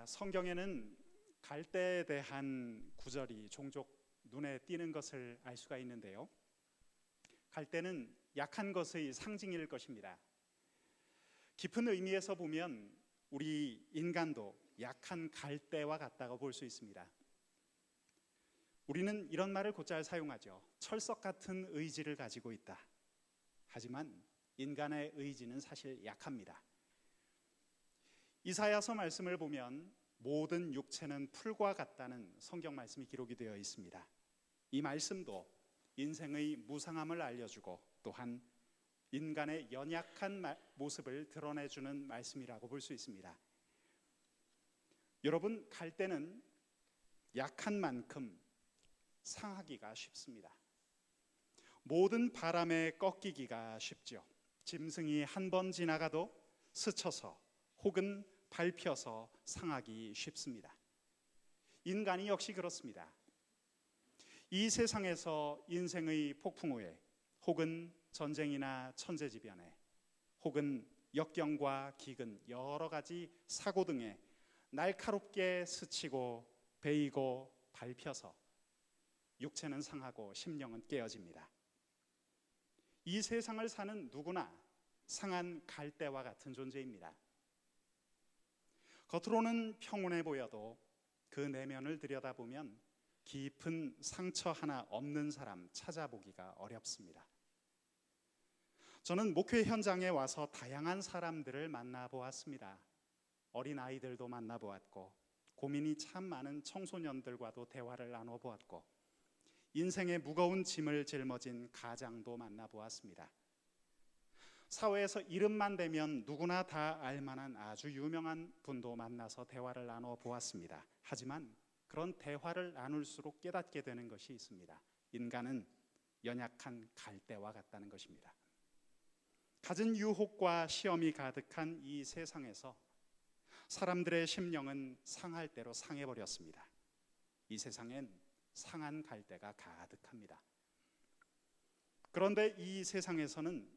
성경에는 갈대에 대한 구절이 종종 눈에 띄는 것을 알 수가 있는데요. 갈대는 약한 것의 상징일 것입니다. 깊은 의미에서 보면 우리 인간도 약한 갈대와 같다고 볼 수 있습니다. 우리는 이런 말을 곧잘 사용하죠. 철석 같은 의지를 가지고 있다. 하지만 인간의 의지는 사실 약합니다. 이사야서 말씀을 보면 모든 육체는 풀과 같다는 성경 말씀이 기록이 되어 있습니다. 이 말씀도 인생의 무상함을 알려주고 또한 인간의 연약한 모습을 드러내주는 말씀이라고 볼 수 있습니다. 여러분, 갈대는 약한 만큼 상하기가 쉽습니다. 모든 바람에 꺾이기가 쉽죠. 짐승이 한 번 지나가도 스쳐서 혹은 밟혀서 상하기 쉽습니다. 인간이 역시 그렇습니다. 이 세상에서 인생의 폭풍 후에 혹은 전쟁이나 천재지변에 혹은 역경과 기근 여러 가지 사고 등에 날카롭게 스치고 베이고 밟혀서 육체는 상하고 심령은 깨어집니다. 이 세상을 사는 누구나 상한 갈대와 같은 존재입니다. 겉으로는 평온해 보여도 그 내면을 들여다보면 깊은 상처 하나 없는 사람 찾아보기가 어렵습니다. 저는 목회 현장에 와서 다양한 사람들을 만나보았습니다. 어린아이들도 만나보았고 고민이 참 많은 청소년들과도 대화를 나눠보았고 인생의 무거운 짐을 짊어진 가장도 만나보았습니다. 사회에서 이름만 대면 누구나 다 알만한 아주 유명한 분도 만나서 대화를 나눠보았습니다. 하지만 그런 대화를 나눌수록 깨닫게 되는 것이 있습니다. 인간은 연약한 갈대와 같다는 것입니다. 갖은 유혹과 시험이 가득한 이 세상에서 사람들의 심령은 상할 대로 상해버렸습니다. 이 세상엔 상한 갈대가 가득합니다. 그런데 이 세상에서는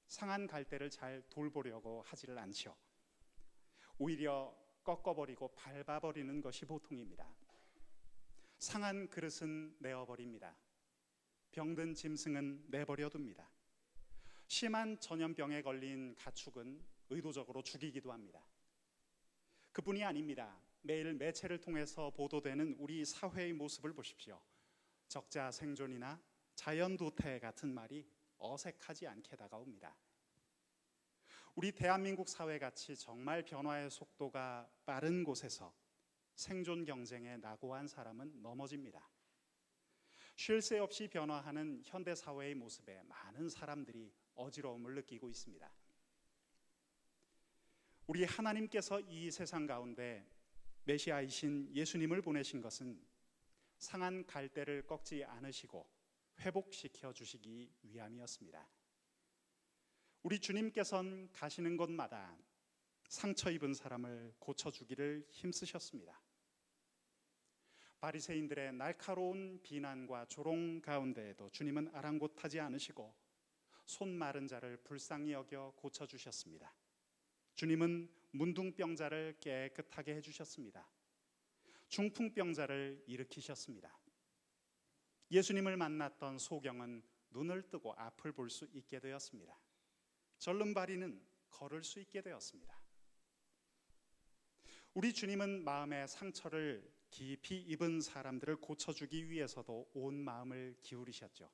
상한 갈대를 잘 돌보려고 하지를 않죠. 오히려 꺾어버리고 밟아버리는 것이 보통입니다. 상한 그릇은 내어버립니다. 병든 짐승은 내버려둡니다. 심한 전염병에 걸린 가축은 의도적으로 죽이기도 합니다. 그뿐이 아닙니다. 매일 매체를 통해서 보도되는 우리 사회의 모습을 보십시오. 적자 생존이나 자연도태 같은 말이 어색하지 않게 다가옵니다. 우리 대한민국 사회같이 정말 변화의 속도가 빠른 곳에서 생존 경쟁에 낙오한 사람은 넘어집니다. 쉴 새 없이 변화하는 현대사회의 모습에 많은 사람들이 어지러움을 느끼고 있습니다. 우리 하나님께서 이 세상 가운데 메시아이신 예수님을 보내신 것은 상한 갈대를 꺾지 않으시고 회복시켜 주시기 위함이었습니다. 우리 주님께서는 가시는 곳마다 상처 입은 사람을 고쳐주기를 힘쓰셨습니다. 바리새인들의 날카로운 비난과 조롱 가운데에도 주님은 아랑곳하지 않으시고 손 마른 자를 불쌍히 여겨 고쳐주셨습니다. 주님은 문둥병자를 깨끗하게 해주셨습니다. 중풍병자를 일으키셨습니다. 예수님을 만났던 소경은 눈을 뜨고 앞을 볼 수 있게 되었습니다. 절름발이는 걸을 수 있게 되었습니다. 우리 주님은 마음의 상처를 깊이 입은 사람들을 고쳐주기 위해서도 온 마음을 기울이셨죠.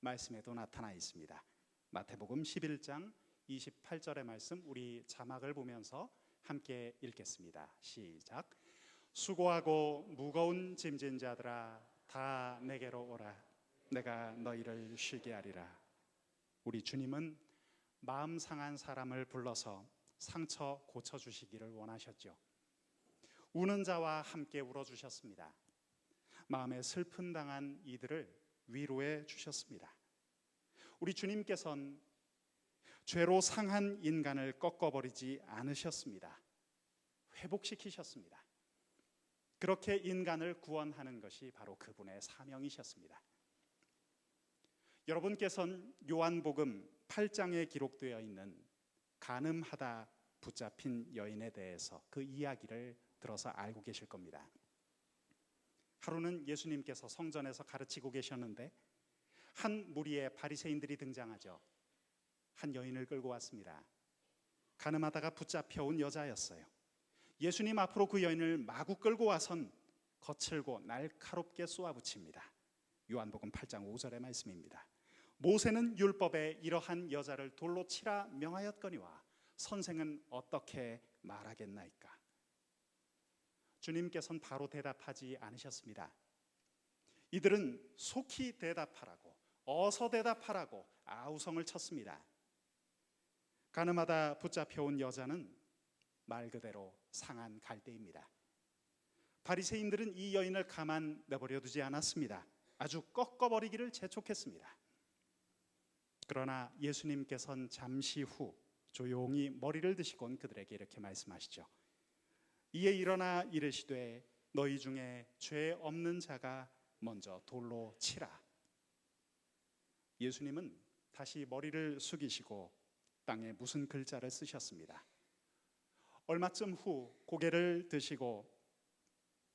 말씀에도 나타나 있습니다. 마태복음 11장 28절의 말씀, 우리 자막을 보면서 함께 읽겠습니다. 시작. 수고하고 무거운 짐진 자들아 다 내게로 오라. 내가 너희를 쉬게 하리라. 우리 주님은 마음 상한 사람을 불러서 상처 고쳐주시기를 원하셨죠. 우는 자와 함께 울어주셨습니다. 마음에 슬픔 당한 이들을 위로해 주셨습니다. 우리 주님께서는 죄로 상한 인간을 꺾어버리지 않으셨습니다. 회복시키셨습니다. 그렇게 인간을 구원하는 것이 바로 그분의 사명이셨습니다. 여러분께서는 요한복음 8장에 기록되어 있는 간음하다 붙잡힌 여인에 대해서 그 이야기를 들어서 알고 계실 겁니다. 하루는 예수님께서 성전에서 가르치고 계셨는데 한 무리의 바리새인들이 등장하죠. 한 여인을 끌고 왔습니다. 가늠하다가 붙잡혀온 여자였어요. 예수님 앞으로 그 여인을 마구 끌고 와선 거칠고 날카롭게 쏘아붙입니다. 요한복음 8장 5절의 말씀입니다. 모세는 율법에 이러한 여자를 돌로 치라 명하였거니와 선생은 어떻게 말하겠나이까? 주님께서는 바로 대답하지 않으셨습니다. 이들은 속히 대답하라고, 어서 대답하라고 아우성을 쳤습니다. 가늠하다 붙잡혀온 여자는 말 그대로 상한 갈대입니다. 바리새인들은 이 여인을 가만 내버려 두지 않았습니다. 아주 꺾어버리기를 재촉했습니다. 그러나 예수님께서는 잠시 후 조용히 머리를 드시곤 그들에게 이렇게 말씀하시죠. 이에 일어나 이르시되 너희 중에 죄 없는 자가 먼저 돌로 치라. 예수님은 다시 머리를 숙이시고 땅에 무슨 글자를 쓰셨습니다. 얼마쯤 후 고개를 드시고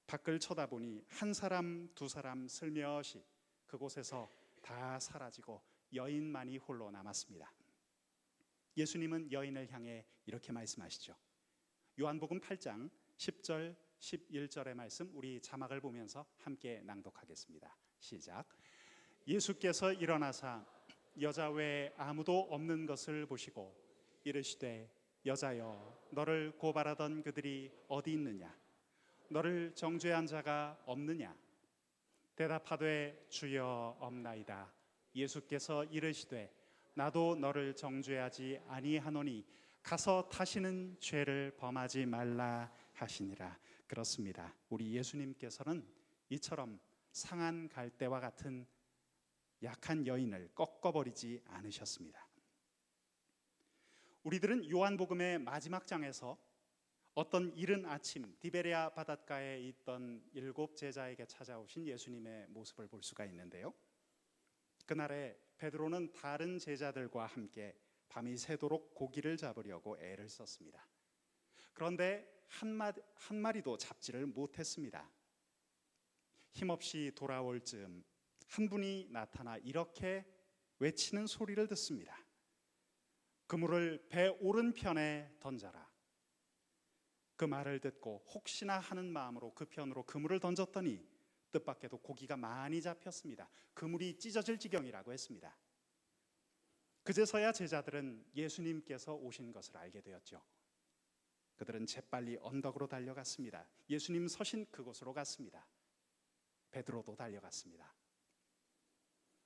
밖을 쳐다보니 한 사람 두 사람 슬며시 그곳에서 다 사라지고 여인만이 홀로 남았습니다. 예수님은 여인을 향해 이렇게 말씀하시죠. 요한복음 8장 10절 11절의 말씀 우리 자막을 보면서 함께 낭독하겠습니다. 시작. 예수께서 일어나사 여자 외에 아무도 없는 것을 보시고 이르시되 여자여 너를 고발하던 그들이 어디 있느냐? 너를 정죄한 자가 없느냐? 대답하되 주여 없나이다. 예수께서 이르시되 나도 너를 정죄하지 아니하노니 가서 다시는 죄를 범하지 말라 하시니라. 그렇습니다. 우리 예수님께서는 이처럼 상한 갈대와 같은 약한 여인을 꺾어버리지 않으셨습니다. 우리들은 요한복음의 마지막 장에서 어떤 이른 아침 디베레아 바닷가에 있던 7 제자에게 찾아오신 예수님의 모습을 볼 수가 있는데요. 그날에 베드로는 다른 제자들과 함께 밤이 새도록 고기를 잡으려고 애를 썼습니다. 그런데 한 마리도 잡지를 못했습니다. 힘없이 돌아올 즈음 한 분이 나타나 이렇게 외치는 소리를 듣습니다. 그물을 배 오른편에 던져라. 그 말을 듣고 혹시나 하는 마음으로 그 편으로 그물을 던졌더니 뜻밖에도 고기가 많이 잡혔습니다. 그물이 찢어질 지경이라고 했습니다. 그제서야 제자들은 예수님께서 오신 것을 알게 되었죠. 그들은 재빨리 언덕으로 달려갔습니다. 예수님 서신 그곳으로 갔습니다. 베드로도 달려갔습니다.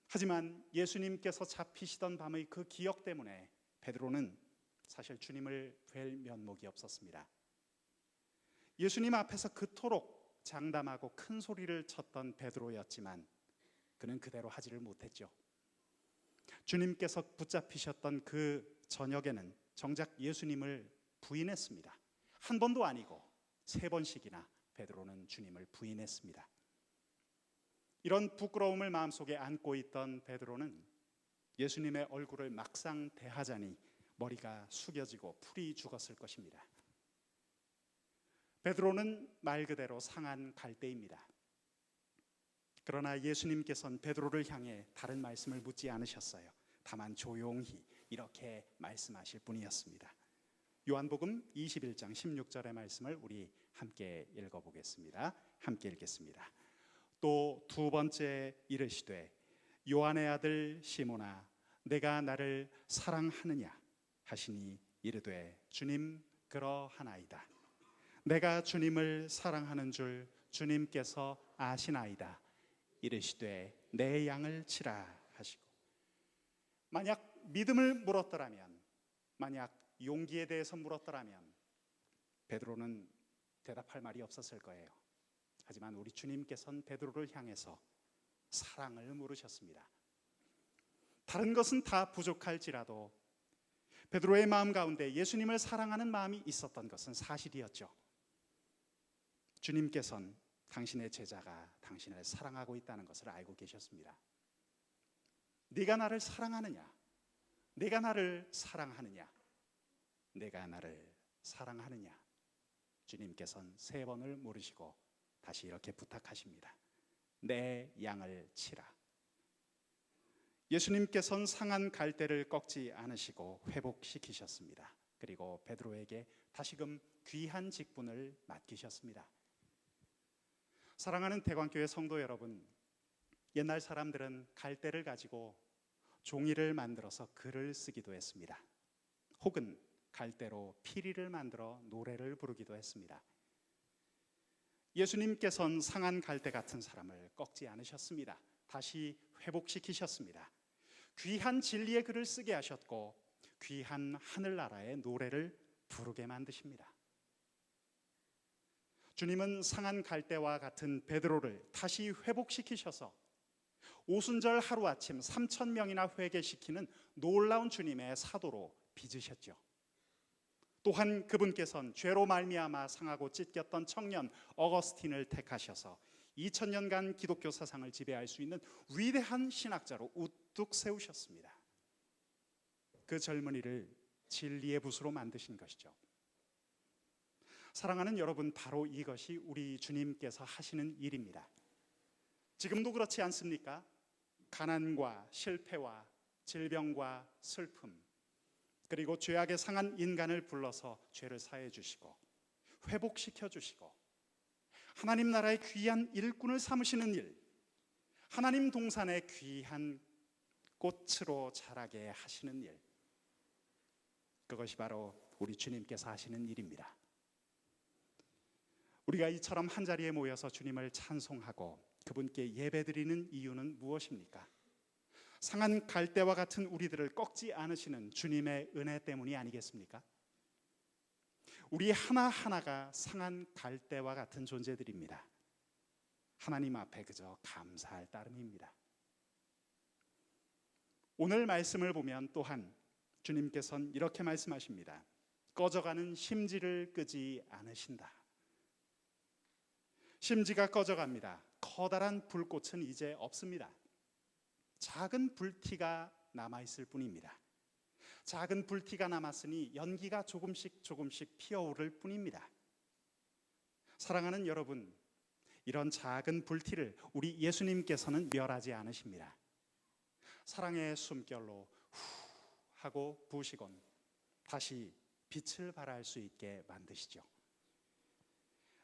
하지만 예수님께서 잡히시던 밤의 그 기억 때문에 베드로는 사실 주님을 뵐 면목이 없었습니다. 예수님 앞에서 그토록 장담하고 큰 소리를 쳤던 베드로였지만 그는 그대로 하지를 못했죠. 주님께서 붙잡히셨던 그 저녁에는 정작 예수님을 부인했습니다. 한 번도 아니고 3번씩이나 베드로는 주님을 부인했습니다. 이런 부끄러움을 마음속에 안고 있던 베드로는 예수님의 얼굴을 막상 대하자니 머리가 숙여지고 풀이 죽었을 것입니다. 베드로는 말 그대로 상한 갈대입니다. 그러나 예수님께서는 베드로를 향해 다른 말씀을 묻지 않으셨어요. 다만 조용히 이렇게 말씀하실 뿐이었습니다. 요한복음 21장 16절의 말씀을 우리 함께 읽어보겠습니다. 함께 읽겠습니다. 또 두 번째 이르시되 요한의 아들 시몬아 내가 나를 사랑하느냐 하시니 이르되 주님 그러하나이다. 내가 주님을 사랑하는 줄 주님께서 아시나이다. 이르시되 내 양을 치라 하시고 만약 믿음을 물었더라면 만약 용기에 대해서 물었더라면 베드로는 대답할 말이 없었을 거예요. 하지만 우리 주님께서는 베드로를 향해서 사랑을 물으셨습니다. 다른 것은 다 부족할지라도 베드로의 마음 가운데 예수님을 사랑하는 마음이 있었던 것은 사실이었죠. 주님께서는 당신의 제자가 당신을 사랑하고 있다는 것을 알고 계셨습니다. 네가 나를 사랑하느냐? 네가 나를 사랑하느냐? 내가 나를 사랑하느냐? 주님께서는 3번을 물으시고 다시 이렇게 부탁하십니다. 내 양을 치라. 예수님께서는 상한 갈대를 꺾지 않으시고 회복시키셨습니다. 그리고 베드로에게 다시금 귀한 직분을 맡기셨습니다. 사랑하는 대광교회 성도 여러분, 옛날 사람들은 갈대를 가지고 종이를 만들어서 글을 쓰기도 했습니다. 혹은 갈대로 피리를 만들어 노래를 부르기도 했습니다. 예수님께서는 상한 갈대 같은 사람을 꺾지 않으셨습니다. 다시 회복시키셨습니다. 귀한 진리의 글을 쓰게 하셨고 귀한 하늘나라의 노래를 부르게 만드십니다. 주님은 상한 갈대와 같은 베드로를 다시 회복시키셔서 오순절 하루아침 3,000명이나 회개시키는 놀라운 주님의 사도로 빚으셨죠. 또한 그분께서는 죄로 말미암아 상하고 찢겼던 청년 어거스틴을 택하셔서 2000년간 기독교 사상을 지배할 수 있는 위대한 신학자로 우뚝 세우셨습니다. 그 젊은이를 진리의 붓으로 만드신 것이죠. 사랑하는 여러분, 바로 이것이 우리 주님께서 하시는 일입니다. 지금도 그렇지 않습니까? 가난과 실패와 질병과 슬픔, 그리고 죄악에 상한 인간을 불러서 죄를 사해 주시고 회복시켜 주시고 하나님 나라의 귀한 일꾼을 삼으시는 일, 하나님 동산의 귀한 꽃으로 자라게 하시는 일, 그것이 바로 우리 주님께서 하시는 일입니다. 우리가 이처럼 한자리에 모여서 주님을 찬송하고 그분께 예배드리는 이유는 무엇입니까? 상한 갈대와 같은 우리들을 꺾지 않으시는 주님의 은혜 때문이 아니겠습니까? 우리 하나하나가 상한 갈대와 같은 존재들입니다. 하나님 앞에 그저 감사할 따름입니다. 오늘 말씀을 보면 또한 주님께서는 이렇게 말씀하십니다. 꺼져가는 심지를 끄지 않으신다. 심지가 꺼져갑니다. 커다란 불꽃은 이제 없습니다. 작은 불티가 남아있을 뿐입니다. 작은 불티가 남았으니 연기가 조금씩 피어오를 뿐입니다. 사랑하는 여러분, 이런 작은 불티를 우리 예수님께서는 멸하지 않으십니다. 사랑의 숨결로 후 하고 부으시곤 다시 빛을 발할 수 있게 만드시죠.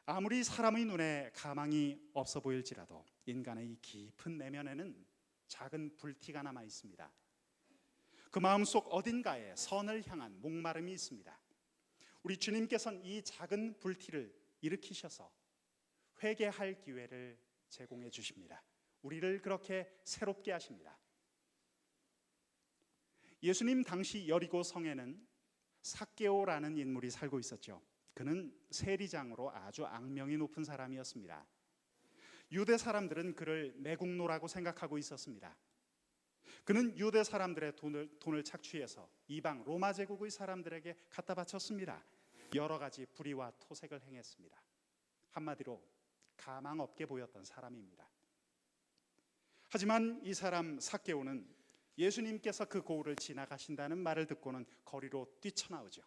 아무리 사람의 눈에 가망이 없어 보일지라도 인간의 깊은 내면에는 작은 불티가 남아 있습니다. 그 마음속 어딘가에 선을 향한 목마름이 있습니다. 우리 주님께서는 이 작은 불티를 일으키셔서 회개할 기회를 제공해 주십니다. 우리를 그렇게 새롭게 하십니다. 예수님 당시 여리고 성에는 삭개오라는 인물이 살고 있었죠. 그는 세리장으로 아주 악명이 높은 사람이었습니다. 유대 사람들은 그를 매국노라고 생각하고 있었습니다. 그는 유대 사람들의 돈을 착취해서 이방 로마 제국의 사람들에게 갖다 바쳤습니다. 여러 가지 불의와 토색을 행했습니다. 한마디로 가망 없게 보였던 사람입니다. 하지만 이 사람 삭개오는 예수님께서 그 고을을 지나가신다는 말을 듣고는 거리로 뛰쳐나오죠.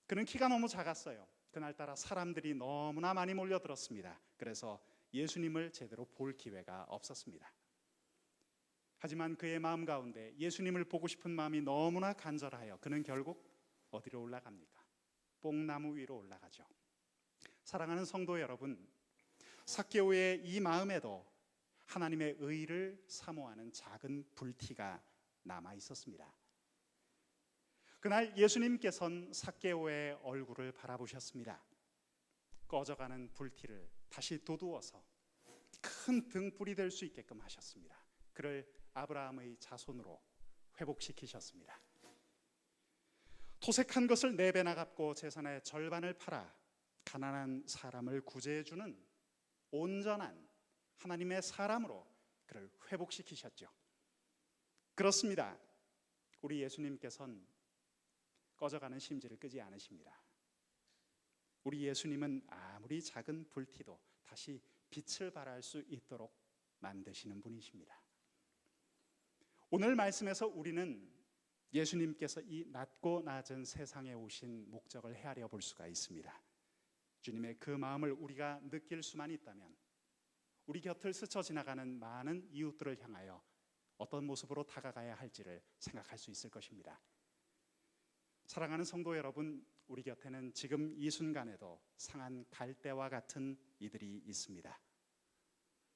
그는 키가 너무 작았어요. 그날따라 사람들이 너무나 많이 몰려들었습니다. 그래서 예수님을 제대로 볼 기회가 없었습니다. 하지만 그의 마음 가운데 예수님을 보고 싶은 마음이 너무나 간절하여 그는 결국 어디로 올라갑니까? 뽕나무 위로 올라가죠. 사랑하는 성도 여러분, 삭개오의 이 마음에도 하나님의 의를 사모하는 작은 불티가 남아 있었습니다. 그날 예수님께서는 삭개오의 얼굴을 바라보셨습니다. 꺼져가는 불티를 다시 돋우어서 큰 등불이 될 수 있게끔 하셨습니다. 그를 아브라함의 자손으로 회복시키셨습니다. 토색한 것을 4배나 갚고 재산의 절반을 팔아 가난한 사람을 구제해주는 온전한 하나님의 사람으로 그를 회복시키셨죠. 그렇습니다. 우리 예수님께서는 꺼져가는 심지를 끄지 않으십니다. 우리 예수님은 아무리 작은 불티도 다시 빛을 발할 수 있도록 만드시는 분이십니다. 오늘 말씀에서 우리는 예수님께서 이 낮고 낮은 세상에 오신 목적을 헤아려 볼 수가 있습니다. 주님의 그 마음을 우리가 느낄 수만 있다면 우리 곁을 스쳐 지나가는 많은 이웃들을 향하여 어떤 모습으로 다가가야 할지를 생각할 수 있을 것입니다. 사랑하는 성도 여러분, 우리 곁에는 지금 이 순간에도 상한 갈대와 같은 이들이 있습니다.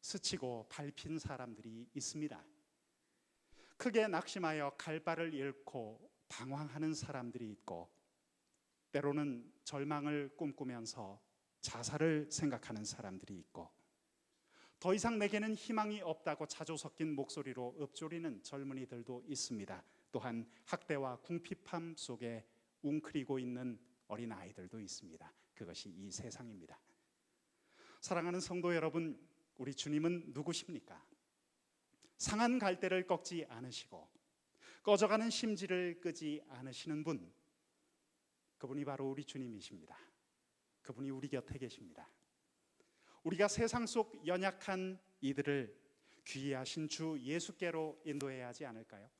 스치고 밟힌 사람들이 있습니다. 크게 낙심하여 갈 바를 잃고 방황하는 사람들이 있고, 때로는 절망을 꿈꾸면서 자살을 생각하는 사람들이 있고, 더 이상 내게는 희망이 없다고 자조 섞인 목소리로 읊조리는 젊은이들도 있습니다. 또한 학대와 궁핍함 속에 웅크리고 있는 어린아이들도 있습니다. 그것이 이 세상입니다. 사랑하는 성도 여러분, 우리 주님은 누구십니까? 상한 갈대를 꺾지 않으시고 꺼져가는 심지를 끄지 않으시는 분, 그분이 바로 우리 주님이십니다. 그분이 우리 곁에 계십니다. 우리가 세상 속 연약한 이들을 귀하신 주 예수께로 인도해야 하지 않을까요?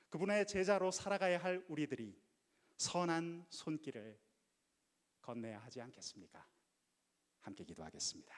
그분의 제자로 살아가야 할 우리들이 선한 손길을 건네야 하지 않겠습니까? 함께 기도하겠습니다.